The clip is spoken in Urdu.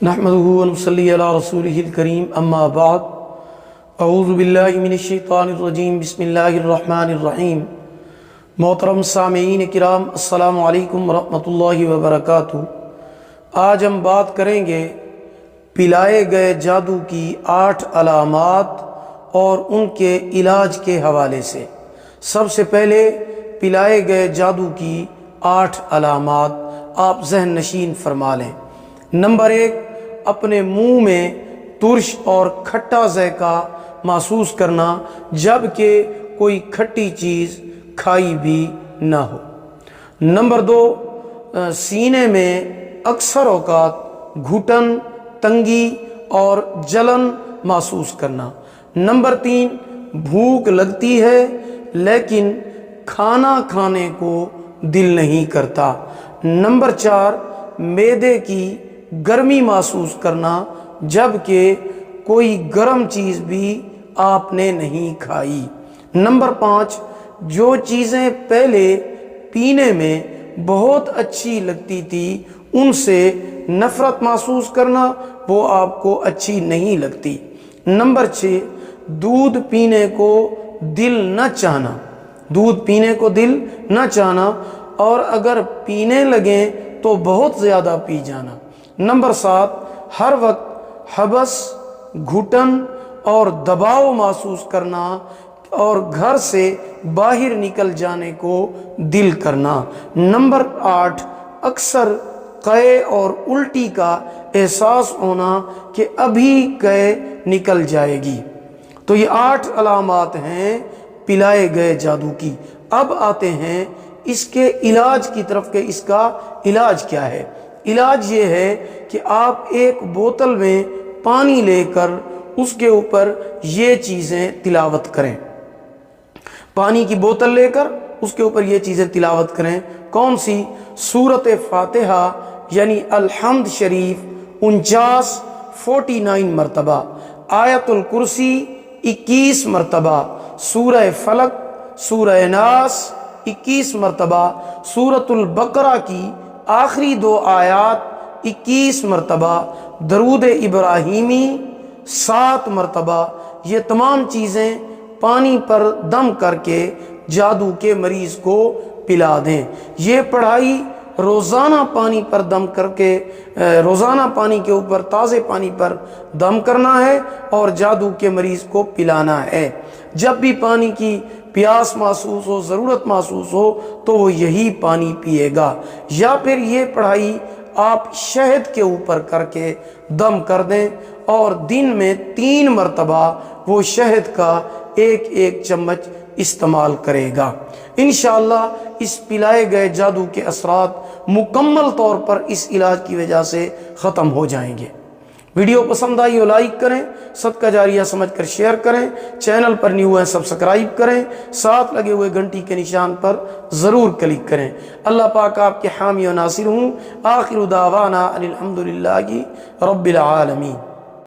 نحمده ونصلي على رسوله الكريم اما بعد اعوذ باللہ من الشیطان الرجیم بسم اللہ الرحمن الرحیم۔ محترم سامعین کرام، السلام علیکم ورحمۃ اللہ وبرکاتہ۔ آج ہم بات کریں گے پلائے گئے جادو کی 8 علامات اور ان کے علاج کے حوالے سے۔ سب سے پہلے پلائے گئے جادو کی 8 علامات آپ ذہن نشین فرما لیں۔ نمبر 1، اپنے منہ میں ترش اور کھٹا ذائقہ محسوس کرنا جبکہ کوئی کھٹی چیز کھائی بھی نہ ہو۔ نمبر 2، سینے میں اکثر اوقات گھٹن، تنگی اور جلن محسوس کرنا۔ نمبر 3، بھوک لگتی ہے لیکن کھانا کھانے کو دل نہیں کرتا۔ نمبر 4، معدے کی گرمی محسوس کرنا جبکہ کوئی گرم چیز بھی آپ نے نہیں کھائی۔ نمبر 5، جو چیزیں پہلے پینے میں بہت اچھی لگتی تھی ان سے نفرت محسوس کرنا، وہ آپ کو اچھی نہیں لگتی۔ نمبر 6، دودھ پینے کو دل نہ چاہنا، دودھ پینے کو دل نہ چاہنا اور اگر پینے لگیں تو بہت زیادہ پی جانا۔ نمبر 7، ہر وقت حبس، گھٹن اور دباؤ محسوس کرنا اور گھر سے باہر نکل جانے کو دل کرنا۔ نمبر 8، اکثر قے اور الٹی کا احساس ہونا کہ ابھی قے نکل جائے گی۔ تو یہ 8 علامات ہیں پلائے گئے جادو کی۔ اب آتے ہیں اس کے علاج کی طرف کہ اس کا علاج کیا ہے۔ علاج یہ ہے کہ آپ ایک بوتل میں پانی لے کر اس کے اوپر یہ چیزیں تلاوت کریں۔ پانی کی بوتل لے کر اس کے اوپر یہ چیزیں تلاوت کریں۔ کون سی؟ سورۃ فاتحہ یعنی الحمد شریف 49 مرتبہ، آیت الکرسی 21 مرتبہ، سورہ فلق، سورہ ناس 21 مرتبہ، سورۃ البقرہ کی آخری 2 آیات 21 مرتبہ، درود ابراہیمی 7 مرتبہ۔ یہ تمام چیزیں پانی پر دم کر کے جادو کے مریض کو پلا دیں۔ یہ پڑھائی روزانہ پانی پر دم کر کے، روزانہ پانی کے اوپر تازے پانی پر دم کرنا ہے اور جادو کے مریض کو پلانا ہے۔ جب بھی پانی کی پیاس محسوس ہو، ضرورت محسوس ہو تو وہ یہی پانی پیے گا، یا پھر یہ پڑھائی آپ شہد کے اوپر کر کے دم کر دیں اور دن میں 3 مرتبہ وہ شہد کا 1 چمچ استعمال کرے گا۔ انشاءاللہ اس پلائے گئے جادو کے اثرات مکمل طور پر اس علاج کی وجہ سے ختم ہو جائیں گے۔ ویڈیو پسند آئی ہو لائک کریں، صدقہ جاریہ سمجھ کر شیئر کریں، چینل پر نیو ہیں سبسکرائب کریں، ساتھ لگے ہوئے گھنٹی کے نشان پر ضرور کلک کریں۔ اللہ پاک آپ کے حامی و ناصر ہوں۔ آخر دعوانا ان الحمدللہ رب العالمین۔